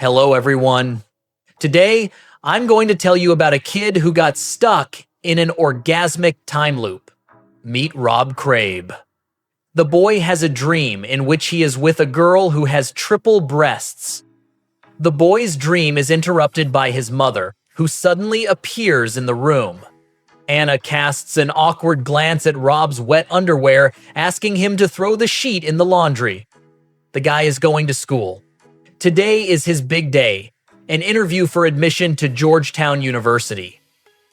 Hello, everyone. Today, I'm going to tell you about a kid who got stuck in an orgasmic time loop. Meet Rob Crabe. The boy has a dream in which he is with a girl who has triple breasts. The boy's dream is interrupted by his mother, who suddenly appears in the room. Anna casts an awkward glance at Rob's wet underwear, asking him to throw the sheet in the laundry. The guy is going to school. Today is his big day, an interview for admission to Georgetown University.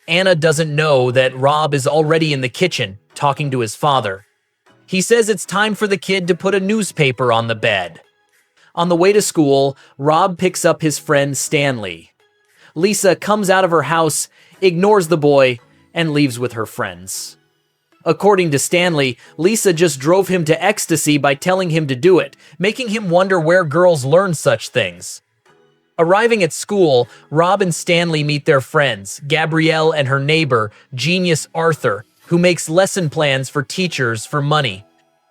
Anna doesn't know that Rob is already in the kitchen, talking to his father. He says it's time for the kid to put a newspaper on the bed. On the way to school, Rob picks up his friend Stanley. Lisa comes out of her house, ignores the boy, and leaves with her friends. According to Stanley, Lisa just drove him to ecstasy by telling him to do it, making him wonder where girls learn such things. Arriving at school, Rob and Stanley meet their friends, Gabrielle and her neighbor, Genius Arthur, who makes lesson plans for teachers for money.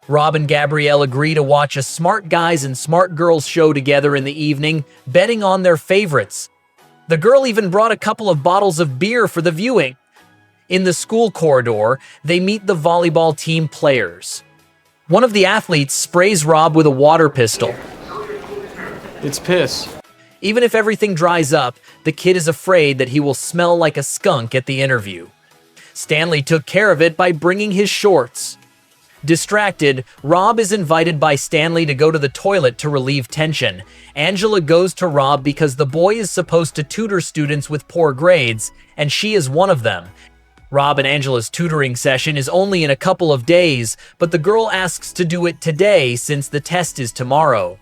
Rob and Gabrielle agree to watch a Smart Guys and Smart Girls show together in the evening, betting on their favorites. The girl even brought a couple of bottles of beer for the viewing. In the school corridor, they meet the volleyball team players. One of the athletes sprays Rob with a water pistol. It's piss. Even if everything dries up, the kid is afraid that he will smell like a skunk at the interview. Stanley took care of it by bringing his shorts. Distracted, Rob is invited by Stanley to go to the toilet to relieve tension. Angela goes to Rob because the boy is supposed to tutor students with poor grades, and she is one of them. Rob and Angela's tutoring session is only in a couple of days, but the girl asks to do it today since the test is tomorrow.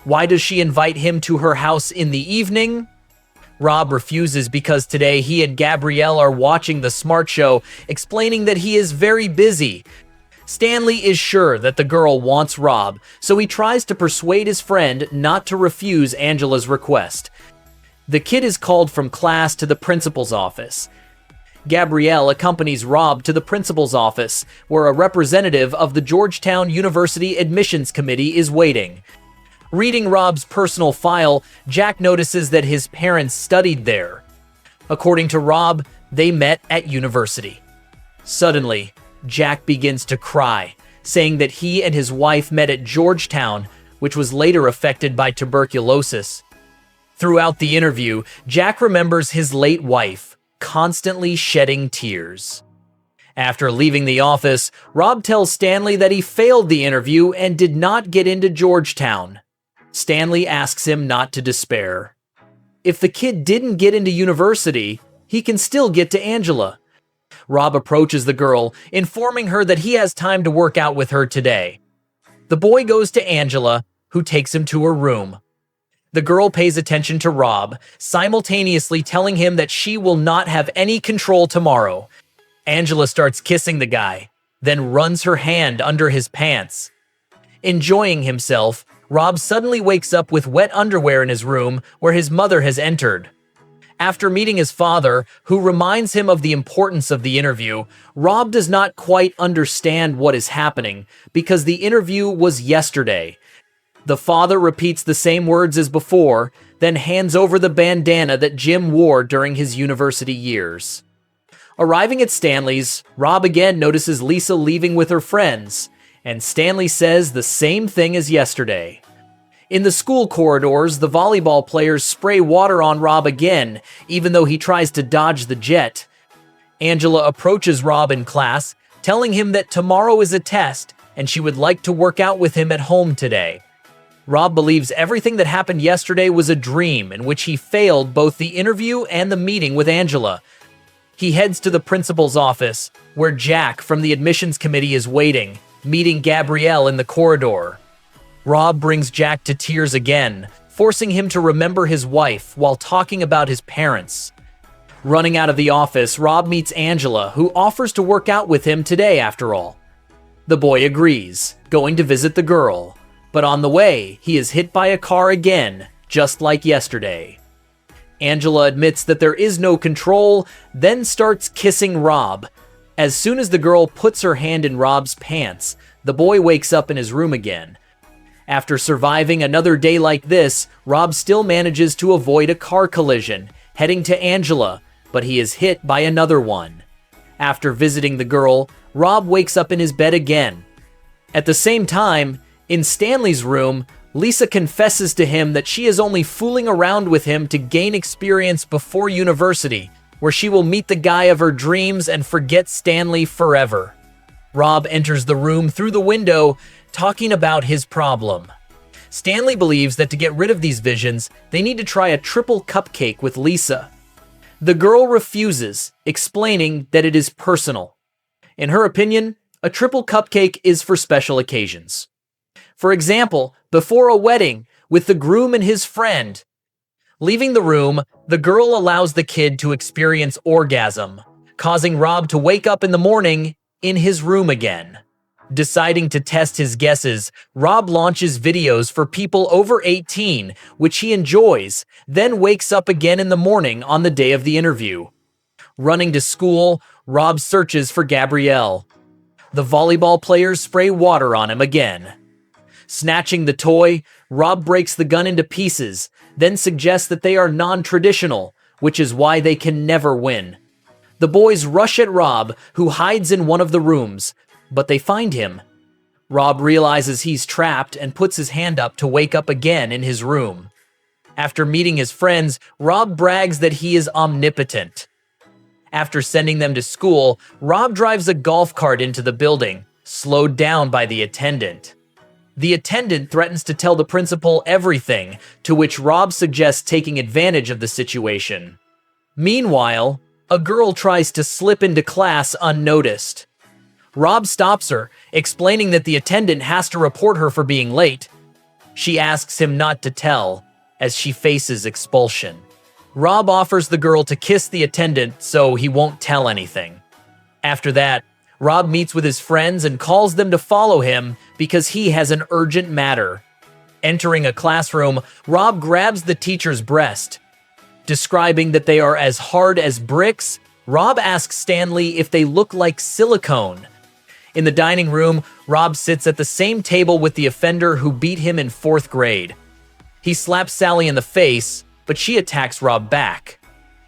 Why does she invite him to her house in the evening? Rob refuses because today he and Gabrielle are watching the Smart Show, explaining that he is very busy. Stanley is sure that the girl wants Rob, so he tries to persuade his friend not to refuse Angela's request. The kid is called from class to the principal's office. Gabrielle accompanies Rob to the principal's office, where a representative of the Georgetown University Admissions Committee is waiting. Reading Rob's personal file, Jack notices that his parents studied there. According to Rob, they met at university. Suddenly, Jack begins to cry, saying that he and his wife met at Georgetown, which was later affected by tuberculosis. Throughout the interview, Jack remembers his late wife, constantly shedding tears. After leaving the office, Rob tells Stanley that he failed the interview and did not get into Georgetown. Stanley asks him not to despair. If the kid didn't get into university, he can still get to Angela. Rob approaches the girl, informing her that he has time to work out with her today. The boy goes to Angela, who takes him to her room. The girl pays attention to Rob, simultaneously telling him that she will not have any control tomorrow. Angela starts kissing the guy, then runs her hand under his pants. Enjoying himself, Rob suddenly wakes up with wet underwear in his room where his mother has entered. After meeting his father, who reminds him of the importance of the interview, Rob does not quite understand what is happening because the interview was yesterday. The father repeats the same words as before, then hands over the bandana that Jim wore during his university years. Arriving at Stanley's, Rob again notices Lisa leaving with her friends, and Stanley says the same thing as yesterday. In the school corridors, the volleyball players spray water on Rob again, even though he tries to dodge the jet. Angela approaches Rob in class, telling him that tomorrow is a test, and she would like to work out with him at home today. Rob believes everything that happened yesterday was a dream in which he failed both the interview and the meeting with Angela. He heads to the principal's office, where Jack from the admissions committee is waiting, meeting Gabrielle in the corridor. Rob brings Jack to tears again, forcing him to remember his wife while talking about his parents. Running out of the office, Rob meets Angela, who offers to work out with him today after all. The boy agrees, going to visit the girl. But on the way, he is hit by a car again, just like yesterday. Angela admits that there is no control, then starts kissing Rob. As soon as the girl puts her hand in Rob's pants, the boy wakes up in his room again. After surviving another day like this, Rob still manages to avoid a car collision, heading to Angela, but he is hit by another one. After visiting the girl, Rob wakes up in his bed again. At the same time, in Stanley's room, Lisa confesses to him that she is only fooling around with him to gain experience before university, where she will meet the guy of her dreams and forget Stanley forever. Rob enters the room through the window, talking about his problem. Stanley believes that to get rid of these visions, they need to try a triple cupcake with Lisa. The girl refuses, explaining that it is personal. In her opinion, a triple cupcake is for special occasions. For example, before a wedding, with the groom and his friend. Leaving the room, the girl allows the kid to experience orgasm, causing Rob to wake up in the morning in his room again. Deciding to test his guesses, Rob launches videos for people over 18, which he enjoys, then wakes up again in the morning on the day of the interview. Running to school, Rob searches for Gabrielle. The volleyball players spray water on him again. Snatching the toy, Rob breaks the gun into pieces, then suggests that they are non-traditional, which is why they can never win. The boys rush at Rob, who hides in one of the rooms, but they find him. Rob realizes he's trapped and puts his hand up to wake up again in his room. After meeting his friends, Rob brags that he is omnipotent. After sending them to school, Rob drives a golf cart into the building, slowed down by the attendant. The attendant threatens to tell the principal everything, to which Rob suggests taking advantage of the situation. Meanwhile, a girl tries to slip into class unnoticed. Rob stops her, explaining that the attendant has to report her for being late. She asks him not to tell, as she faces expulsion. Rob offers the girl to kiss the attendant so he won't tell anything. After that, Rob meets with his friends and calls them to follow him because he has an urgent matter. Entering a classroom, Rob grabs the teacher's breast. Describing that they are as hard as bricks, Rob asks Stanley if they look like silicone. In the dining room, Rob sits at the same table with the offender who beat him in 4th grade. He slaps Sally in the face, but she attacks Rob back.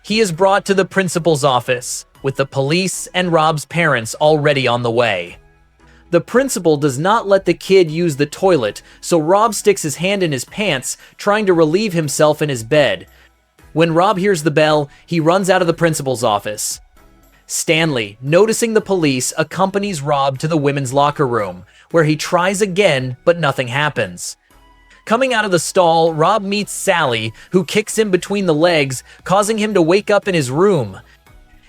He is brought to the principal's office, with the police and Rob's parents already on the way. The principal does not let the kid use the toilet, so Rob sticks his hand in his pants, trying to relieve himself in his bed. When Rob hears the bell, he runs out of the principal's office. Stanley, noticing the police, accompanies Rob to the women's locker room, where he tries again, but nothing happens. Coming out of the stall, Rob meets Sally, who kicks him between the legs, causing him to wake up in his room.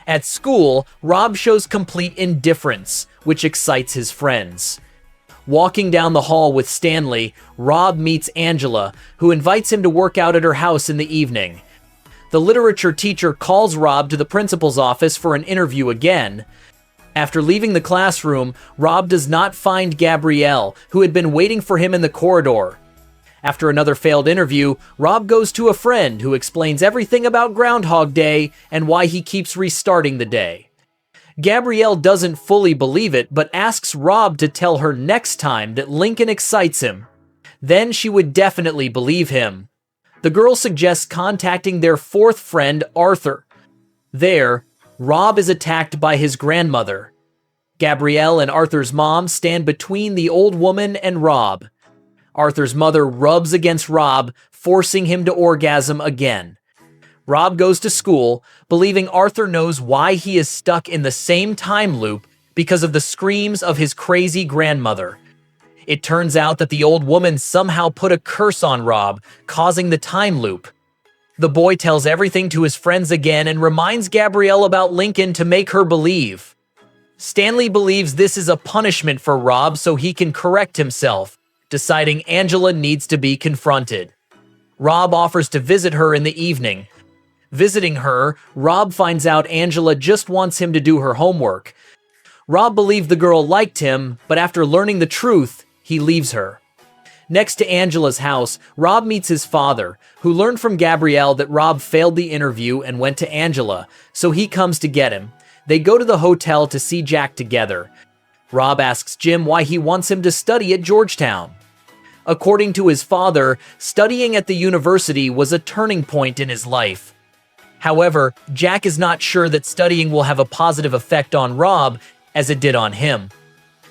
At school, Rob shows complete indifference, which excites his friends. Walking down the hall with Stanley, Rob meets Angela, who invites him to work out at her house in the evening. The literature teacher calls Rob to the principal's office for an interview again. After leaving the classroom, Rob does not find Gabrielle, who had been waiting for him in the corridor. After another failed interview, Rob goes to a friend who explains everything about Groundhog Day and why he keeps restarting the day. Gabrielle doesn't fully believe it, but asks Rob to tell her next time that Lincoln excites him. Then she would definitely believe him. The girl suggests contacting their 4th friend, Arthur. There, Rob is attacked by his grandmother. Gabrielle and Arthur's mom stand between the old woman and Rob. Arthur's mother rubs against Rob, forcing him to orgasm again. Rob goes to school, believing Arthur knows why he is stuck in the same time loop because of the screams of his crazy grandmother. It turns out that the old woman somehow put a curse on Rob, causing the time loop. The boy tells everything to his friends again and reminds Gabrielle about Lincoln to make her believe. Stanley believes this is a punishment for Rob so he can correct himself, deciding Angela needs to be confronted. Rob offers to visit her in the evening. Visiting her, Rob finds out Angela just wants him to do her homework. Rob believed the girl liked him, but after learning the truth, he leaves her. Next to Angela's house, Rob meets his father, who learned from Gabrielle that Rob failed the interview and went to Angela, so he comes to get him. They go to the hotel to see Jack together. Rob asks Jim why he wants him to study at Georgetown. According to his father, studying at the university was a turning point in his life. However, Jack is not sure that studying will have a positive effect on Rob as it did on him.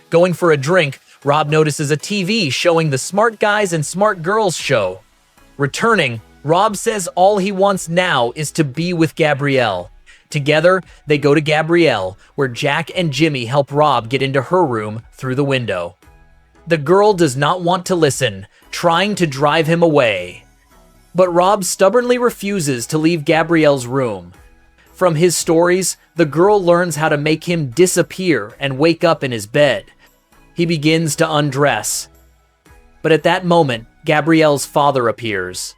Going for a drink, Rob notices a TV showing the Smart Guys and Smart Girls show. Returning, Rob says all he wants now is to be with Gabrielle. Together, they go to Gabrielle, where Jack and Jimmy help Rob get into her room through the window. The girl does not want to listen, trying to drive him away. But Rob stubbornly refuses to leave Gabrielle's room. From his stories, the girl learns how to make him disappear and wake up in his bed. He begins to undress. But at that moment, Gabrielle's father appears.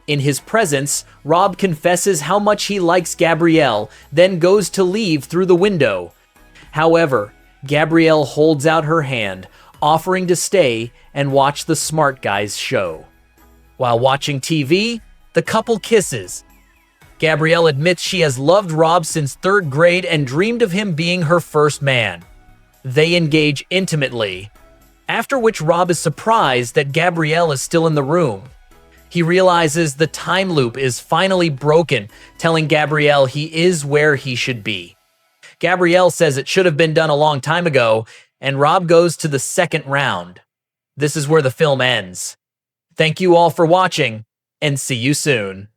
In his presence, Rob confesses how much he likes Gabrielle, then goes to leave through the window. However, Gabrielle holds out her hand, offering to stay and watch the Smart Guys show. While watching TV, the couple kisses. Gabrielle admits she has loved Rob since 3rd grade and dreamed of him being her first man. They engage intimately, after which Rob is surprised that Gabrielle is still in the room. He realizes the time loop is finally broken, telling Gabrielle he is where he should be. Gabrielle says it should have been done a long time ago, and Rob goes to the 2nd round. This is where the film ends. Thank you all for watching, and see you soon.